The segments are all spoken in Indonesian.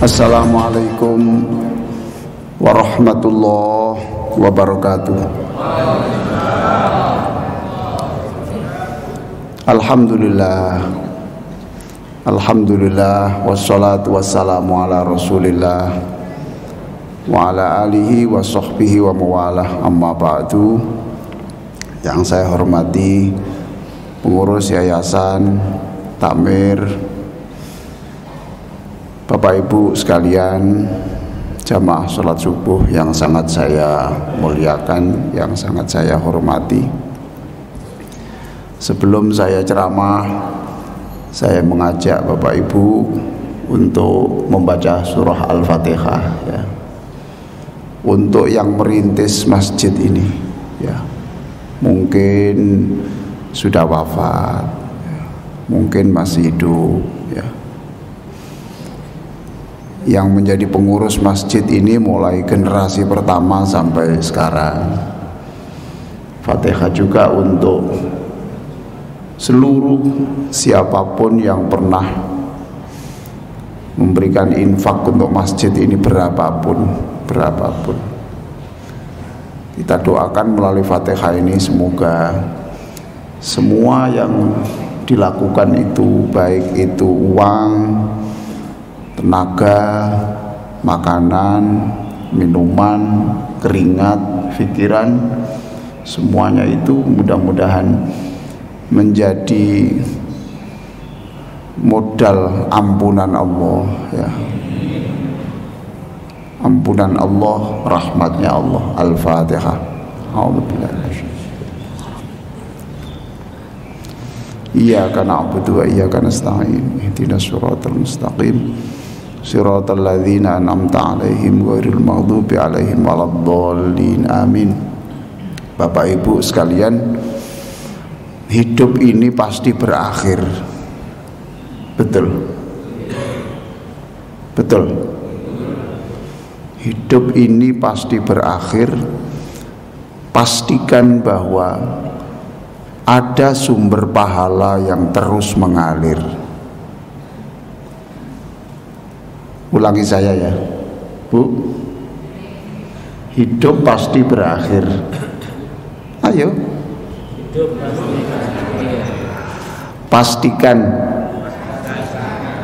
Assalamualaikum warahmatullahi wabarakatuh. Alhamdulillah wassalatu wassalamu ala rasulillah wa ala alihi wa sahbihi wa mawalah, amma ba'du. Yang saya hormati pengurus yayasan Takmir, Bapak Ibu sekalian, jamaah sholat subuh yang sangat saya muliakan, yang sangat saya hormati. Sebelum saya ceramah, saya mengajak Bapak Ibu untuk membaca surah Al-Fatihah, ya. Untuk yang merintis masjid ini, ya, mungkin sudah wafat, ya, mungkin masih hidup, ya. Yang menjadi pengurus masjid ini mulai generasi pertama sampai sekarang. Fatihah juga untuk seluruh siapapun yang pernah memberikan infak untuk masjid ini, berapapun. Kita doakan melalui Fatihah ini semoga semua yang dilakukan itu, baik itu uang, tenaga, makanan, minuman, keringat, pikiran, semuanya itu mudah-mudahan menjadi modal ampunan Allah, ya. Ampunan Allah, rahmatnya Allah. Al-Fatihah. Iyyaka na'budu wa iyyaka nasta'in. Ihdinas siratal mustaqim. Siratal ladzina an'amta 'alaihim ghairil maghdubi 'alaihim waladdallin. Amin. Bapak Ibu sekalian, hidup ini pasti berakhir. Betul. Hidup ini pasti berakhir. Pastikan bahwa ada sumber pahala yang terus mengalir. Ulangi saya, ya, Bu. Hidup pasti berakhir. Ayo. Pastikan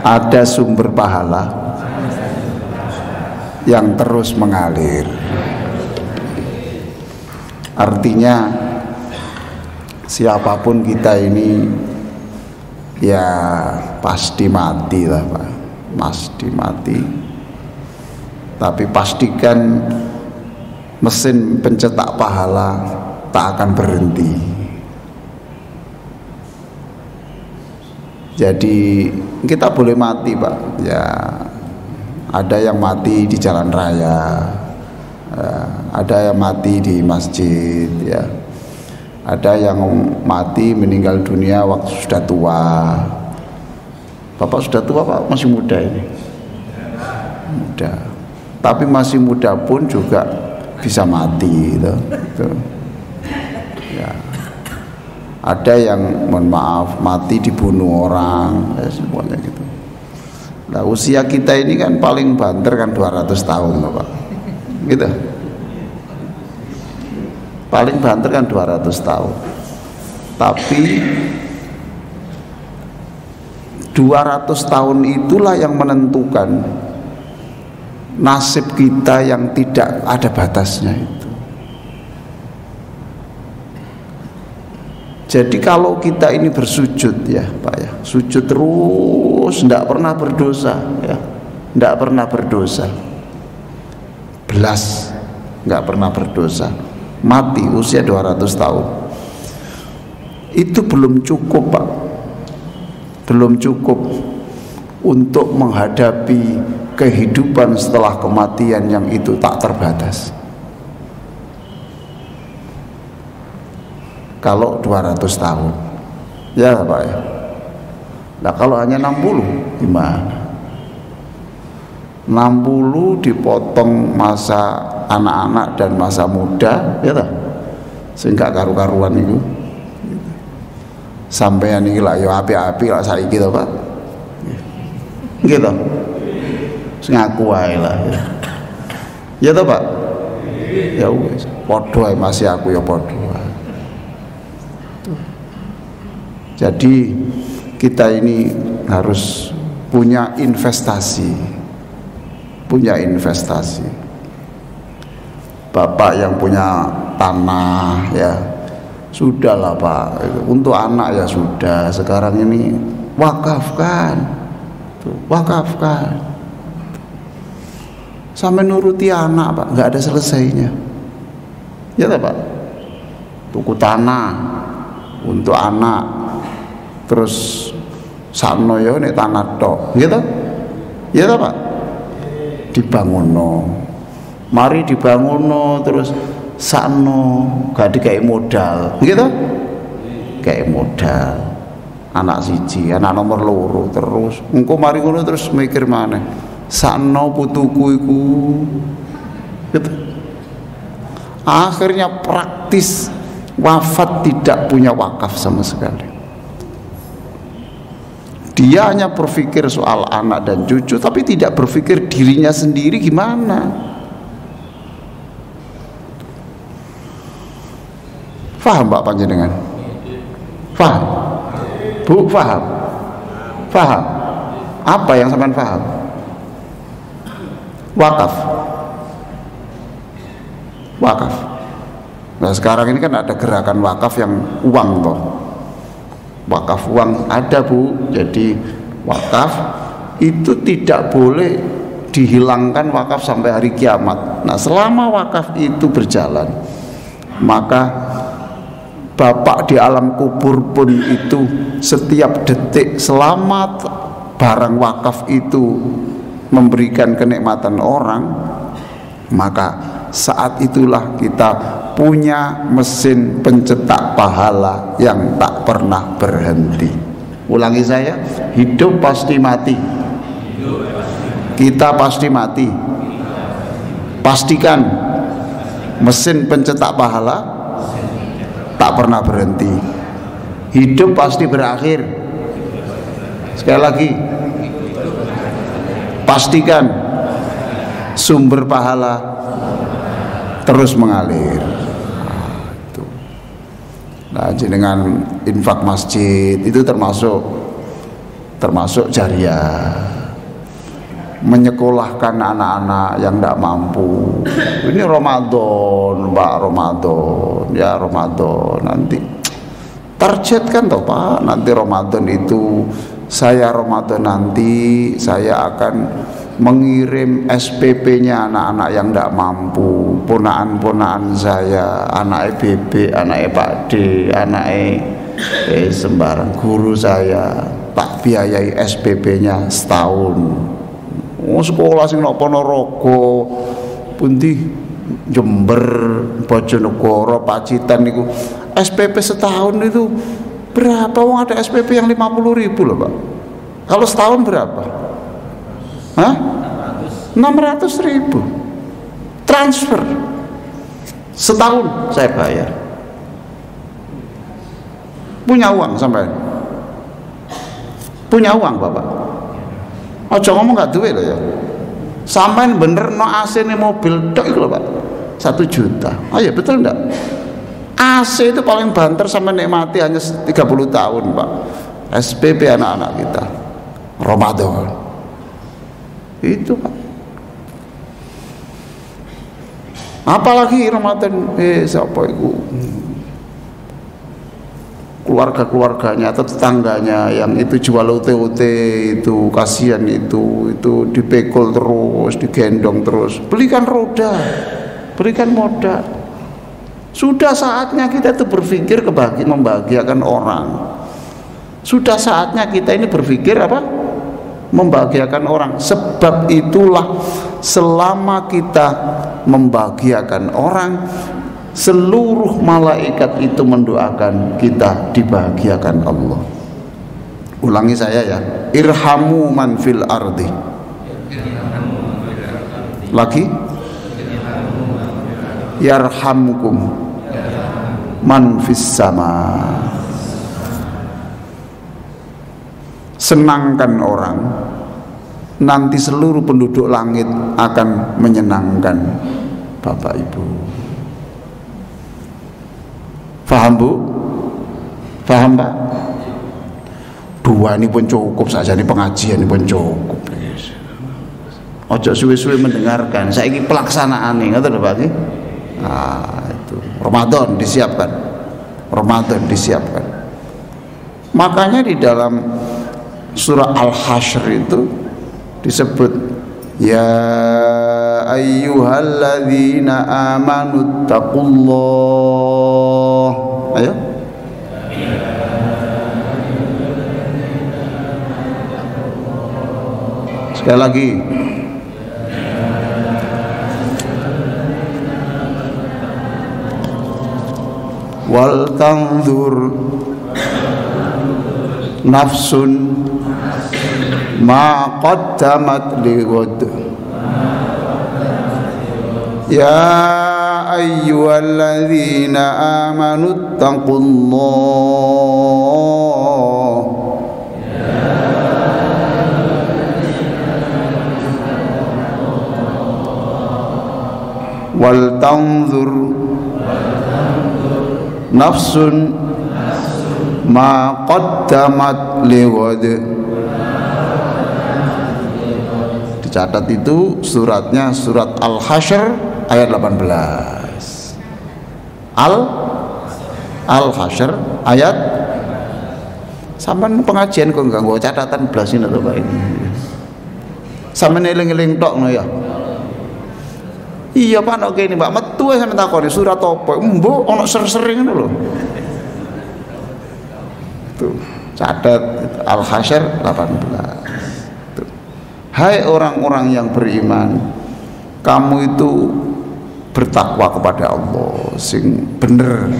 ada sumber pahala yang terus mengalir. Artinya siapapun kita ini ya pasti mati lah, Pak. Pasti mati. Tapi pastikan mesin pencetak pahala tak akan berhenti. Jadi kita boleh mati, Pak. Ya, ada yang mati di jalan raya, ada yang mati di masjid, ya. Ada yang mati meninggal dunia waktu sudah tua. Bapak sudah tua, Pak? Masih muda ini? Muda. Tapi masih muda pun juga bisa mati, gitu. Ya. Ada yang, mohon maaf, mati dibunuh orang, ya, semuanya gitu. Nah, usia kita ini kan paling banter kan 200 tahun, Pak. Gitu. Paling banter kan 200 tahun. Tapi 200 tahun itulah yang menentukan nasib kita yang tidak ada batasnya itu. Jadi kalau kita ini bersujud, ya Pak, ya, sujud terus, tidak pernah berdosa, ya, tidak pernah berdosa, belas, nggak pernah berdosa, mati usia 200 tahun, itu belum cukup, Pak, belum cukup untuk menghadapi kehidupan setelah kematian yang itu tak terbatas. Kalau 200 tahun, ya Pak, ya. Nah kalau hanya 60 gimana? 60 dipotong masa anak-anak dan masa muda, ya tak? Sehingga karu-karuan itu sampean iki lah ya api-api lah saiki to, Pak. Gitu. ngaku wae lah. Ya toh Pak? Ya wis, padha ae masih aku ya padha. Jadi kita ini harus punya investasi. Bapak yang punya tanah ya sudahlah Pak, untuk anak ya sudah, sekarang ini wakafkan, sampai nuruti anak Pak, nggak ada selesainya ya Pak. Tuku tanah untuk anak, terus sakno ya nek tanah tok gitu ya Pak, dibangunno, mari dibangunno, terus sakno gak dikai modal gitu, kayak modal anak siji, anak nomor loro, terus engko mari ngono terus mikir maneh sakno putuku iku gitu. Akhirnya praktis wafat tidak punya wakaf sama sekali. Dia hanya berpikir soal anak dan cucu, tapi tidak berpikir dirinya sendiri gimana. Faham Pak panjenengan? Faham? Bu, faham? Faham? Apa yang sampean faham? Wakaf. Nah sekarang ini kan ada gerakan wakaf yang uang toh. Wakaf uang ada Bu. Jadi wakaf itu tidak boleh dihilangkan wakaf sampai hari kiamat. Nah selama wakaf itu berjalan, maka Bapak di alam kubur pun itu setiap detik selama barang wakaf itu memberikan kenikmatan orang, maka saat itulah kita punya mesin pencetak pahala yang tak pernah berhenti. Ulangi saya, hidup pasti mati, kita pasti mati. Pastikan mesin pencetak pahala tak pernah berhenti. Hidup pasti berakhir. Sekali lagi, pastikan sumber pahala terus mengalir. Nah, dengan infak masjid itu termasuk jariah. Menyekolahkan anak-anak yang tidak mampu. Ini Ramadan Pak, Ramadan ya, Ramadan nanti targetkan toh Pak, nanti Ramadan itu Ramadan nanti saya akan mengirim SPP-nya anak-anak yang tidak mampu, ponaan-ponaan saya, anak BB, anak Pak D, anak sembarang guru saya, tak biayai SPP-nya setahun. Sekolah sing nang Ponorogo, pundi Jember, Bojonegoro, Pacitan niku SPP setahun itu berapa? Wong ada SPP yang 50.000 loh Pak. Kalau setahun berapa? Hah? 600.000 transfer setahun saya bayar. Punya uang sampai? Punya uang Bapak? Ojo ngomong gak duwe lho ya. Sampean bener no AC nih mobil tok iku lho Pak. 1 juta. Oh ya betul enggak? AC itu paling banter sama nikmati hanya 30 tahun Pak. SPP anak-anak kita. Ramadan. Itu Pak. Apalagi Ramadan siapa itu? Keluarga-keluarganya atau tetangganya yang itu jual OT-OT itu kasihan, itu dipekul terus, digendong terus, belikan roda, berikan modal. Sudah saatnya kita itu berpikir membahagiakan orang. Sudah saatnya kita ini berpikir apa? Membahagiakan orang. Sebab itulah selama kita membahagiakan orang, seluruh malaikat itu mendoakan kita dibahagiakan Allah. Ulangi saya ya, irhamu man fil ardi. Lagi, yarhamkum man fis sama. Senangkan orang nanti seluruh penduduk langit akan menyenangkan Bapak Ibu. Paham Bu? Paham Pak? Dua ini pun cukup saja, ini pengajian ini pun cukup. Ojo suwe-suwe mendengarkan. Saiki pelaksanaan nih, ngoten lho Pak nggih. Nah, itu Ramadan disiapkan. Ramadan disiapkan. Makanya di dalam surah Al-Hasyr itu disebut ya ayyuhalladzina amanu taqullah. Ayo. Sekali lagi. Wal tanzur nafsun ma qaddamat lighad. Ya ayyuhalladzina amanu taqullah. Wal tanzur nafsun ma qaddamat lighad. Dicatat itu suratnya surat Al-Hasyr ayat 18. Al-Hasyr ayat, sampean pengajian kok enggak nggo catatan blasin atau Pak ini. Sampeyan eling-eling tok no ya. Iya Pak, oke ini Mbak metu sampe takoni surat apa? Mbok ana ser-sering ngono lho. Tuh, catat Al-Hasyr 18. Tuh. Hai orang-orang yang beriman, kamu itu bertakwa kepada Allah sing bener.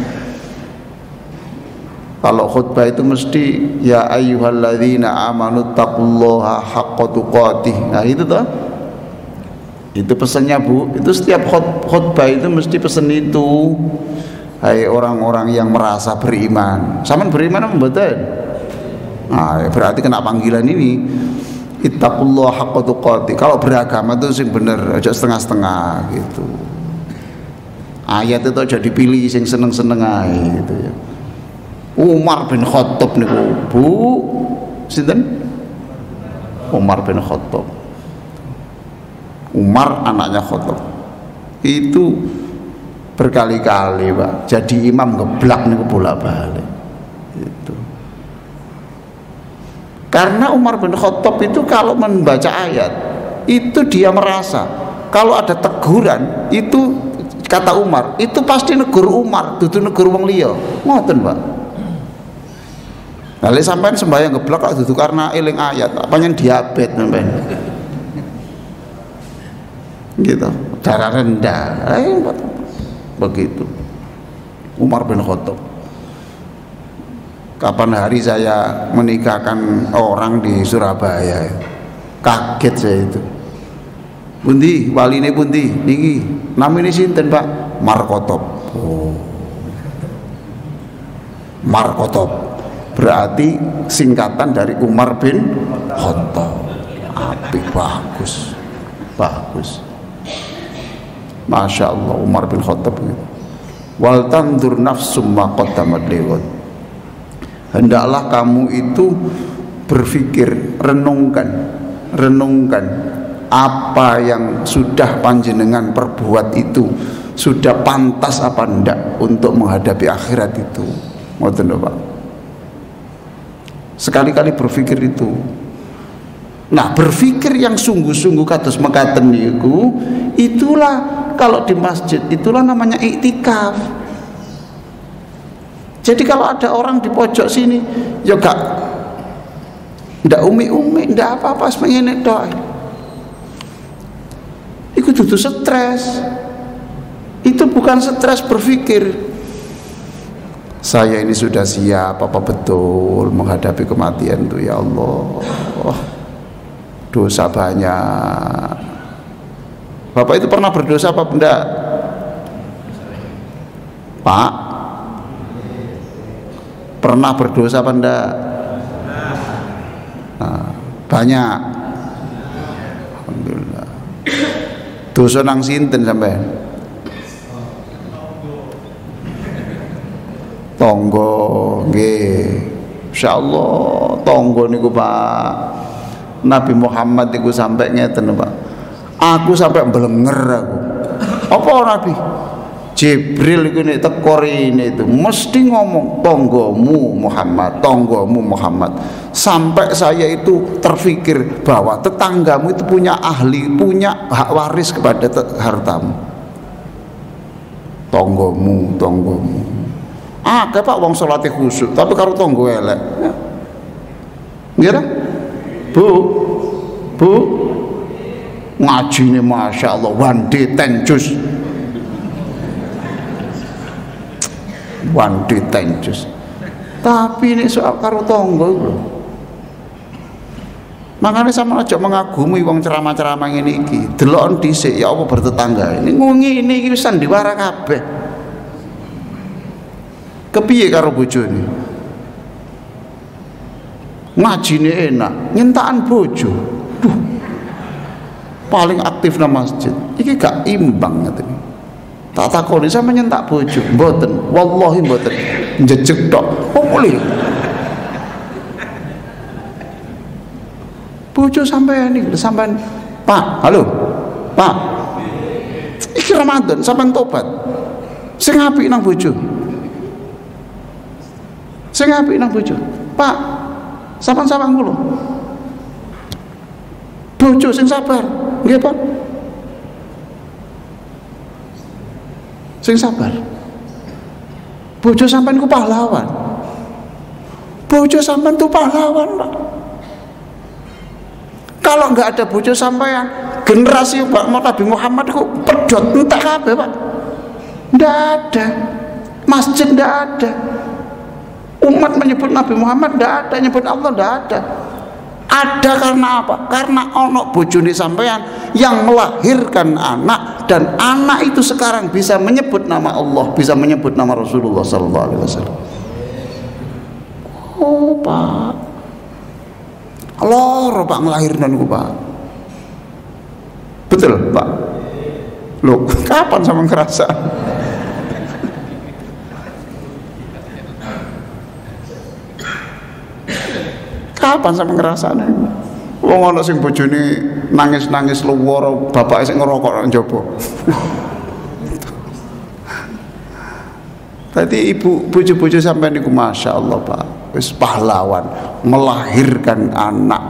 Kalau khutbah itu mesti ya ayyuhalladzina amanu taqullaha haqqa tuqatih. Nah itu toh. Itu pesannya Bu, itu setiap khutbah itu mesti pesan itu. Hai orang-orang yang merasa beriman. Sampean beriman apa mboten? Nah, berarti kena panggilan ini. Ittaqullah haqqa tuqatih. Kalau beragama itu sing bener, aja setengah-setengah gitu. Ayat itu aja dipilih sing seneng-seneng ae gitu ya. Umar bin Khattab niku, Bu. Sinten? Umar bin Khattab. Umar anaknya Khattab itu berkali-kali Pak jadi imam ngeblak nih bolak-balik itu. Karena Umar bin Khattab itu kalau membaca ayat itu dia merasa kalau ada teguran itu, kata Umar itu pasti negur Umar dudu negur wong liya, ngoten Pak. Nah, sampean sembahyang ngeblak kok dudu karena eling ayat, panjen diabetes sampean. Gitu, darah rendah, begitu. Umar bin Khattab. Kapan hari saya menikahkan orang di Surabaya, kaget saya itu. Pundi, waline pundi, niki, namine sinten Pak? Markotop. Oh, Markotop berarti singkatan dari Umar bin Khattab. Apik, bagus, bagus. Masya Allah, Umar bin Khattab gitu. Wal tandur nafsum ma qaddamat lighad. Hendaklah kamu itu berpikir, renungkan apa yang sudah panjenengan perbuat itu sudah pantas apa enggak untuk menghadapi akhirat itu. Ngoten lho Pak. Sekali-kali berpikir itu. Nah, berpikir yang sungguh-sungguh kados mekaten niku, itulah kalau di masjid itulah namanya iktikaf. Jadi kalau ada orang di pojok sini ya ndak umi-umi, ndak apa-apa semene tok. Iku dudu stres. Itu bukan stres berpikir. Saya ini sudah siap apa betul menghadapi kematian itu ya Allah. Dosa banyak. Bapak itu pernah berdosa apa enggak? Pak, pernah berdosa apa enggak? Nah, banyak. Alhamdulillah. Dosa nang sinten sampean? Tonggo nggih. Insyaallah tonggo niku Pak. Nabi Muhammad niku sampai ngeten Pak. Aku sampai mblenger aku. Apa Nabi? Jibril itu nek teko rene itu mesti ngomong tonggomu Muhammad. Sampai saya itu terfikir bahwa tetanggamu itu punya ahli, punya hak waris kepada hartamu. Tonggomu. Kayak Pak wong salate khusyuk, tapi karo tonggo elek. Nggih ta? Bu. Ngajine masyaallah one day 10 juz. One day 10 juz. Tapi ini soal karo tonggo lho. Makanya sama aja mengagumi wong ceramah-ceramah ngene iki. Delokon dhisik ya apa bertetangga. Ini ngene iki wis sandiwara kabeh. Kepiye karo bojone? Ngajine enak, nyentaan bojo. Duh. Paling aktif nang masjid. Iki gak imbang ngeten. Tak takoni sampe nyentak bojo, mboten. Wallahi mboten. Njejeg tok. Opo lho? Bojo sampean iki, sampean Pak, halo. Pak. Iki Ramadan sampean tobat. Sing apik nang bojo. Pak, sampean kula. Bojo sing sabar. Nggih, Pak. Sing sabar. Bojo sampean ku pahlawan. Bojo sampean tu pahlawan, Pak. Kalau enggak ada bojo sampean, generasi Nabi Muhammad ku pedot entek kabeh, Pak. Enggak ada. Masjid enggak ada. Umat menyebut Nabi Muhammad enggak ada, nyebut Allah enggak ada. Ada karena apa? Karena ono bojone sampean yang melahirkan anak, dan anak itu sekarang bisa menyebut nama Allah, bisa menyebut nama Rasulullah sallallahu alaihi wasallam. Oh, Pak. Allah Pak ngelahirkan ku, Pak. Betul, Pak. Loh, kapan sama ngerasa? Kapan sama ngerasane? Wong ana sing bojone nangis-nangis luwara, bapake sing ngerokok nang njaba. Tadi ibu bojo-bojo sampean niku masyaallah Pak, wis pahlawan, melahirkan anak,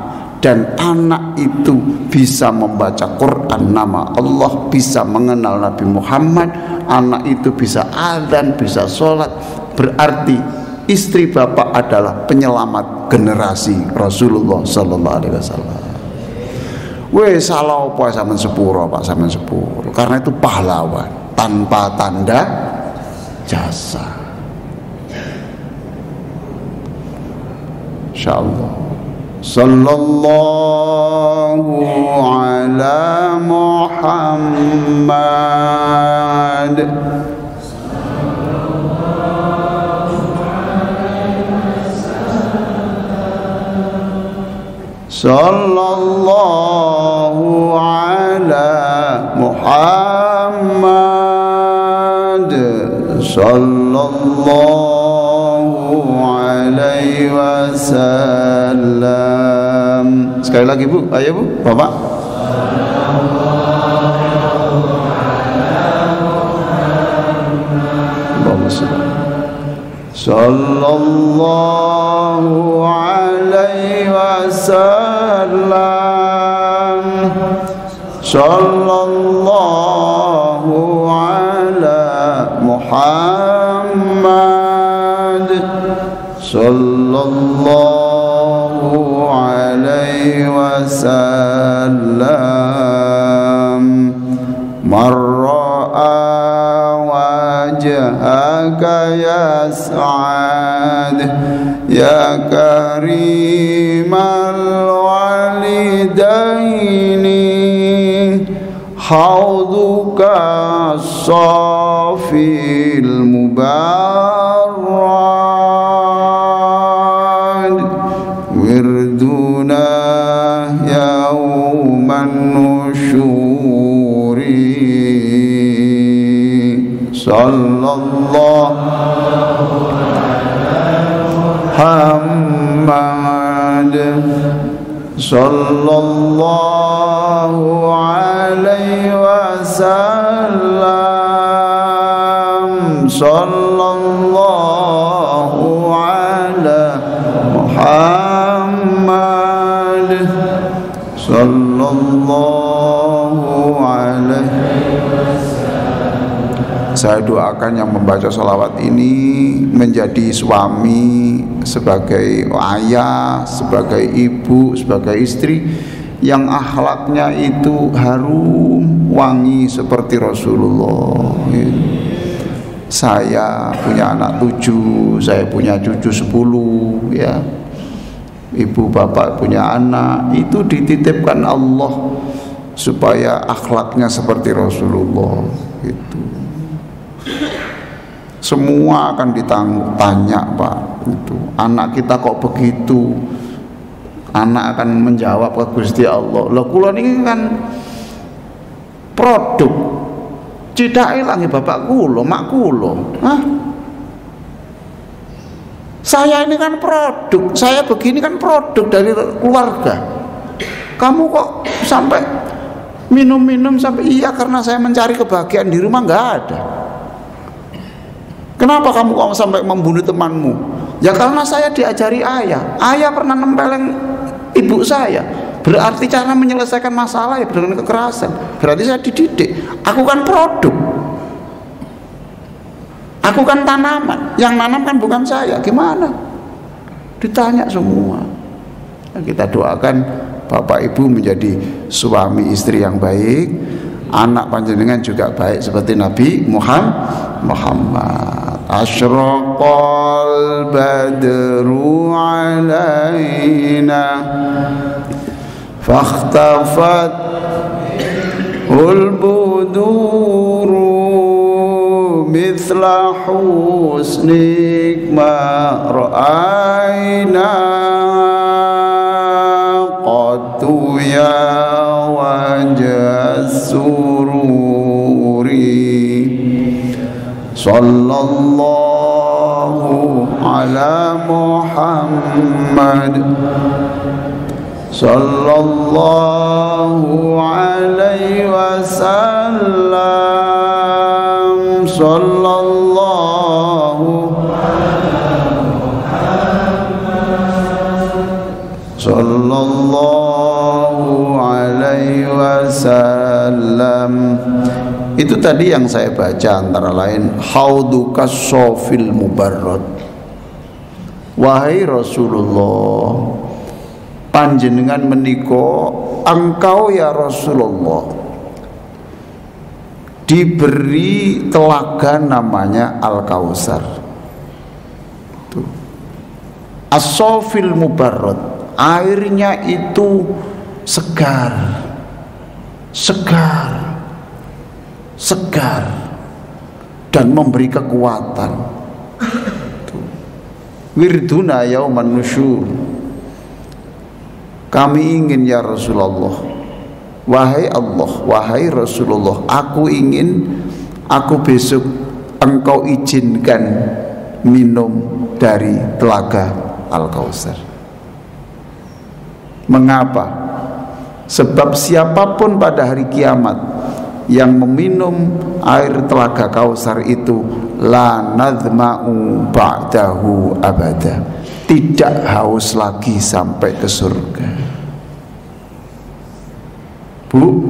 dan anak itu bisa membaca Quran nama Allah, bisa mengenal Nabi Muhammad, anak itu bisa adzan, bisa sholat. Berarti istri bapak adalah penyelamat generasi Rasulullah sallallahu alaihi wasallam. Wes salah apa sampean sepuro Pak, sampean sepuro. Karena itu pahlawan tanpa tanda jasa. Insyaallah. Sallallahu ala Muhammad. Sallallahu ala Muhammad. Sallallahu alaihi wasallam. Sekali lagi Bu, ayo Bu, Bapak. Sallallahu alaihi wasallam. Sallallahu ala Muhammad. Sallallahu alaihi wasallam. Marra'a wajhaka yas'ad ya karimal walidaini hauduka safil mubarrad wirduna yauman sallallahu Muhammad sallallahu alaihi wasallam sallallahu ala Muhammad sallallahu alaihi wasallam. Saya doakan yang membaca sholawat ini menjadi suami, sebagai ayah, sebagai ibu, sebagai istri yang akhlaknya itu harum, wangi seperti Rasulullah. Saya punya anak 7, saya punya cucu 10, ya. Ibu bapak punya anak, itu dititipkan Allah supaya akhlaknya seperti Rasulullah. Itu semua akan ditanya, Pak. Itu anak kita kok begitu, anak akan menjawab ke Gusti Allah, lho kula niki kan produk cidake langi bapak kula, mak kula. Hah? Saya ini kan produk, saya begini kan produk dari keluarga. Kamu kok sampai minum-minum sampai iya karena saya mencari kebahagiaan di rumah, nggak ada. Kenapa kamu kok sampai membunuh temanmu? Ya karena saya diajari ayah. Ayah pernah nempeleng ibu saya. Berarti cara menyelesaikan masalah ya dengan kekerasan. Berarti saya dididik. Aku kan produk. Aku kan tanaman. Yang nanam kan bukan saya. Gimana? Ditanya semua. Nah, kita doakan bapak ibu menjadi suami istri yang baik. Anak panjenengan juga baik seperti Nabi Muhammad. Asyraqal badru alaina fakhtafat ulbuduru mithla husnik ma ra'aina qattu ya wajah sururi sallallahu ala Muhammad sallallahu alaihi wasallam sallallahu alaihi wasallam. Itu tadi yang saya baca antara lain haudukas sofil mubarrad. Wahai Rasulullah, panjenengan menika engkau ya Rasulullah diberi telaga namanya Al-Kautsar. As-sofil mubarrad, airnya itu segar, dan memberi kekuatan. Wirduna yauman nusyur. Kami ingin ya Rasulullah, wahai Allah, wahai Rasulullah, aku besok engkau izinkan minum dari telaga Al-Kautsar. Mengapa? Sebab siapapun pada hari kiamat yang meminum air telaga Kautsar itu la nadhma'u ba'dahu abada, tidak haus lagi sampai ke surga. Bu,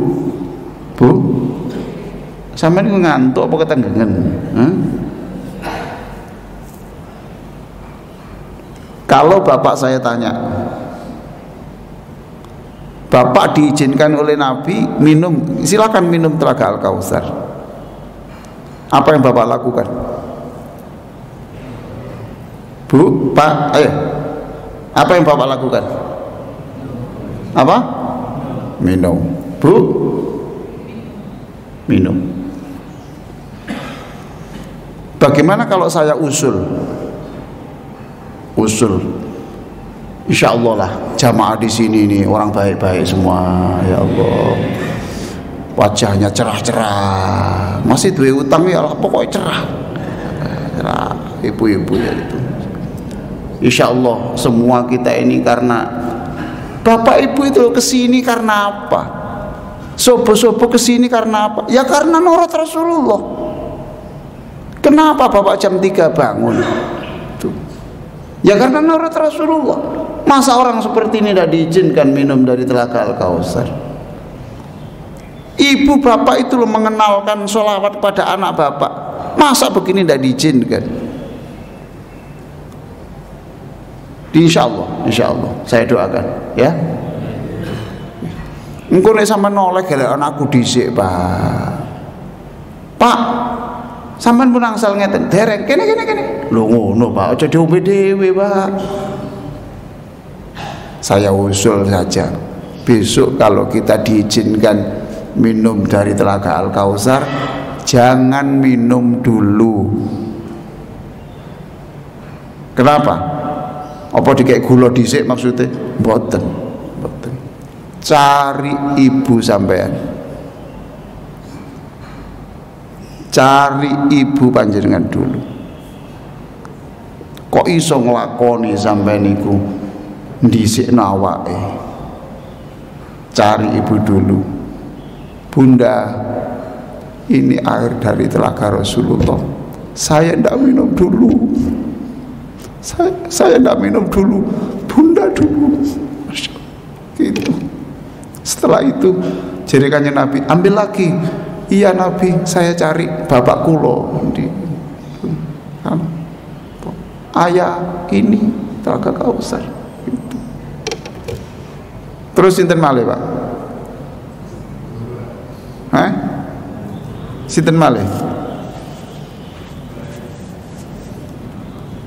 sampeyan ngantuk apa ketenggengen? Kalau bapak saya tanya, bapak diizinkan oleh Nabi minum, silakan minum telaga Al-Kautsar, apa yang bapak lakukan? Bu, Pak, ayo, apa yang bapak lakukan? Apa? Minum. Bu, minum. Bagaimana kalau saya usul, insya Allah lah jamaah di sini ini orang baik-baik semua, ya Allah. wajahnya cerah-cerah, masih duwe utang ya Allah pokoknya cerah. Ibu-ibu ya itu. Insya Allah semua kita ini karena bapak ibu itu kesini karena apa? Sobo-sobo kesini karena apa? Ya karena nurut Rasulullah. Kenapa bapak jam 3 bangun? Tuh. Ya karena nurut Rasulullah. Masa orang seperti ini tidak diizinkan minum dari telaga Al-Kausar? Ibu bapak itu loh mengenalkan sholawat pada anak bapak. Masa begini tidak diizinkan? Insya Allah saya doakan ya. Engko nek sampean noleh gelek anakku dhisik, Pak, sampean pun angsal ngeten, dereng kene. Lho ngono, Pak, aja diombe dhewe, Pak. Saya usul saja. Besok kalau kita diizinkan minum dari telaga Al-Kausar, jangan minum dulu. Kenapa? Apa dikek gula dhisik maksudnya? Mboten. Cari ibu sampean. Cari ibu panjenengan dulu. Kok iso nglakoni sampean niku ndisikno awake? Cari ibu dulu. Bunda, ini air dari telaga Rasulullah. Saya ndak minum dulu. Saya tidak minum dulu, Bunda dulu. Gitu. Setelah itu jerikannya Nabi, ambil lagi. Iya Nabi, saya cari bapak kulo di ayah ini telaga Kausar. Gitu. Terus sinten malih Pak? Sinten malih?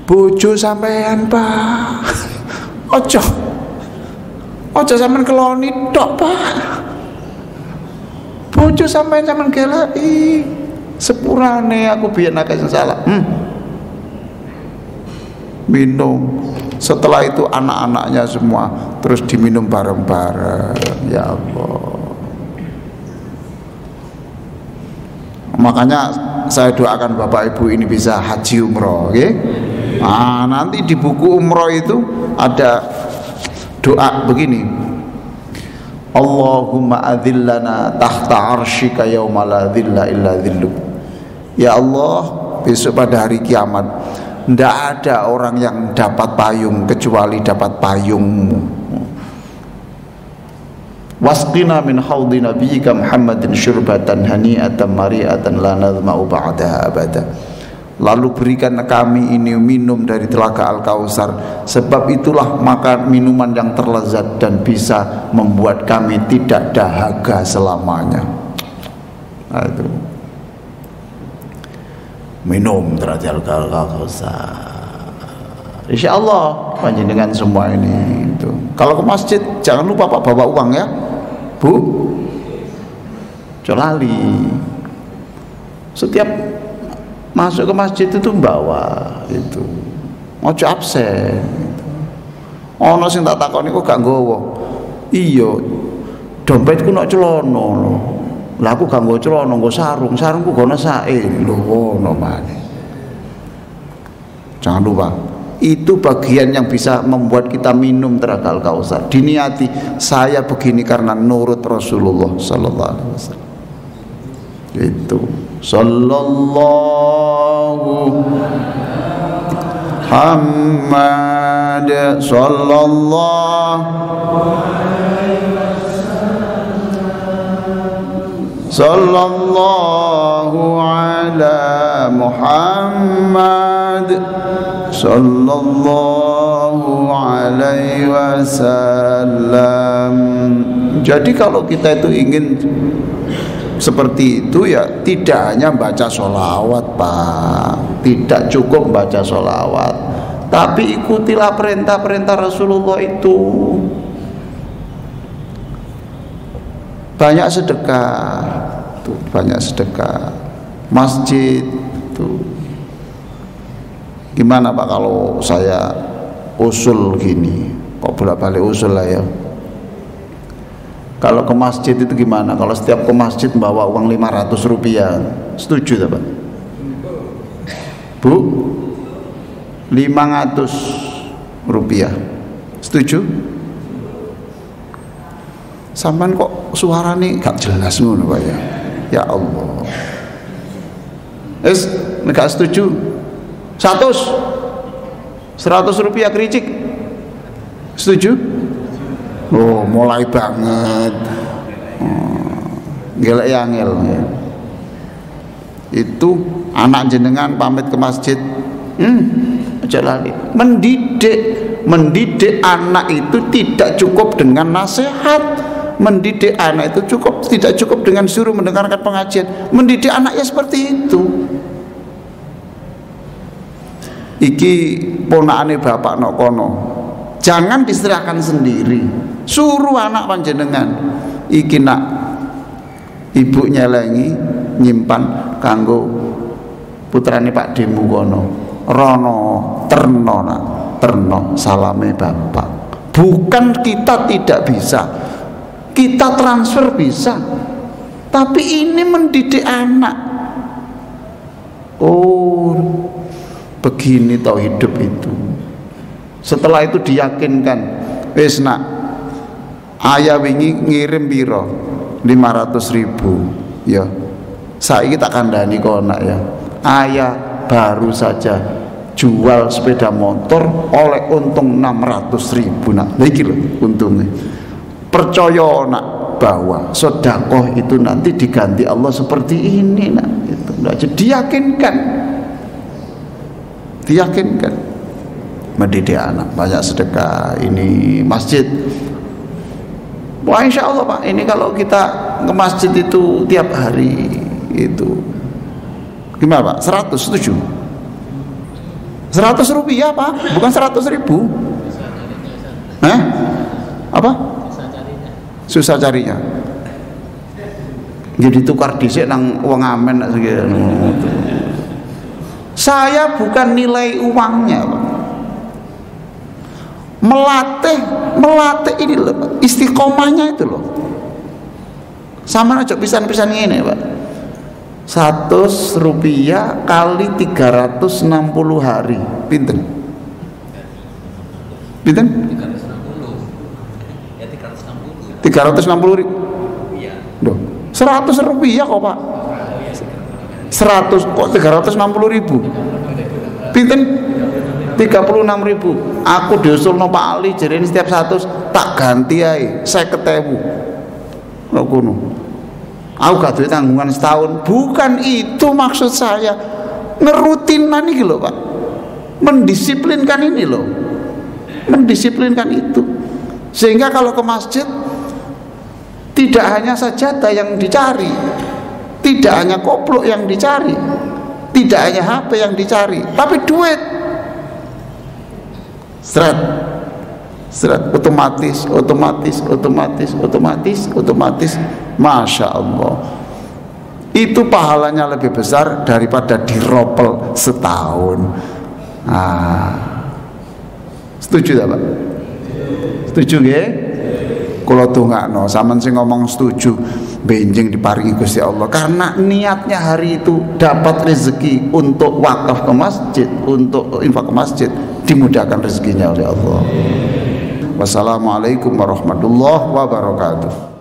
Bojo sampean Pak. Ojo sampean keloni tok Pak. Bojo sampean gelai. Sepurane aku biyen akeh sing salah. Minum. Setelah itu anak-anaknya semua terus diminum bareng-bareng. Ya Allah. Makanya saya doakan Bapak Ibu ini bisa haji umroh, oke? Nah, nanti di buku umroh itu ada doa begini. Allahumma adzillana tahta arsyika yauma la dzilla illa dzilluk. Ya Allah, besok pada hari kiamat tidak ada orang yang dapat payung kecuali dapat payungmu. Wasqina min haudi nabiyyika Muhammadin syurbatan hani'atan mari'atan la nadhma'u ba'daha abada. Lalu berikan kami ini minum dari telaga Al-Kausar, sebab itulah makan minuman yang terlezat dan bisa membuat kami tidak dahaga selamanya. Nah, itu minum dari Al-Kausar. Insya Allah panjenengan semua ini itu. Kalau ke masjid jangan lupa Pak bawa uang ya, Bu. Jangan lali. Setiap masuk ke masjid itu bawa itu. Ojo absen. Ono sing tak takoni kok gak nggawa. Iya. Dompetku nok celono. Lah aku gak nggawa celono, nggo sarung. Sarungku gono sae. Lho ngono maneh. Jangan lupa. Itu bagian yang bisa membuat kita minum telaga Al-Kausar. Diniati saya begini karena nurut Rasulullah sallallahu alaihi wasallam. Itu sallallahu Muhammad sallallahu ala Muhammad sallallahu alaihi wasallam. Jadi kalau kita itu ingin seperti itu ya tidak hanya baca sholawat Pak, tidak cukup baca sholawat, tapi ikutilah perintah-perintah Rasulullah itu. Banyak sedekah tuh, banyak sedekah masjid tuh. Gimana Pak kalau saya usul gini, kok bolak-balik usul lah ya. Kalau ke masjid itu gimana? Kalau setiap ke masjid bawa uang 500 rupiah, setuju tak Pak? Bu, 500 rupiah, setuju? Sampai kok suarane gak jelas ngono Pak ya? Ya Allah. Gak setuju? 100 rupiah kericik, setuju? Oh, mulai banget. Gelek angel. Itu anak jenengan pamit ke masjid. Aja lali. Mendidik anak itu tidak cukup dengan nasihat. Mendidik anak itu tidak cukup dengan suruh mendengarkan pengajian. Mendidik anaknya seperti itu. Iki ponakane bapak nok kono. Jangan diserahkan sendiri. Suruh anak panjenengan. Iki nak ibu nyelengi nyimpan kanggo putrane Pak Demu kono. Rono terno nak, terno salame bapak. Bukan kita tidak bisa. Kita transfer bisa. Tapi ini mendidik anak. Oh, begini tau hidup itu. Setelah itu diyakinkan, wis nak, ayah wingi ngirim biro 500.000 ya. Saiki tak kandhani kok nak ya. Ayah baru saja jual sepeda motor oleh untung 600.000 nak. Nah iki lho untungnya. Percaya nak bahwa sedekah itu nanti diganti Allah seperti ini nak. Itu diyakinkan. Mendidik anak banyak sedekah, ini masjid. Wah insya Allah Pak, ini kalau kita ke masjid itu tiap hari itu gimana Pak? 100 setuju? 100 rupiah Pak, bukan 100.000. Apa? Susah carinya. Jadi tukar dhisik nang wong amen. Saya bukan nilai uangnya Pak. Melatih ini loh, istiqomahnya itu loh. Sama aja pisan-pisan ini Pak. 100 rupiah kali 360 hari, pinten? 360 ribu. Duh, 100 rupiah kok Pak. 100 kok 360 ribu. Pinten? 36.000. Aku diusulno Pak Ali jadi setiap 100 tak ganti ae 50.000. Lho ngono. Aku gak duwe tanggungan setahun. Bukan itu maksud saya. Ngerutinan iki lho Pak. Mendisiplinkan ini loh. Mendisiplinkan itu. Sehingga kalau ke masjid tidak hanya sajadah yang dicari, tidak hanya koplok yang dicari, tidak hanya HP yang dicari, tapi duit. Seret, otomatis, Masya Allah. Itu pahalanya lebih besar daripada diropel setahun. Setuju tak Pak? Setuju nggih? Kula dongakno sampean sing ngomong setuju benjing diparingi Gusti Allah karena niatnya hari itu dapat rezeki untuk wakaf ke masjid, untuk infak ke masjid, dimudahkan rezekinya oleh Allah. Wassalamualaikum warahmatullahi wabarakatuh.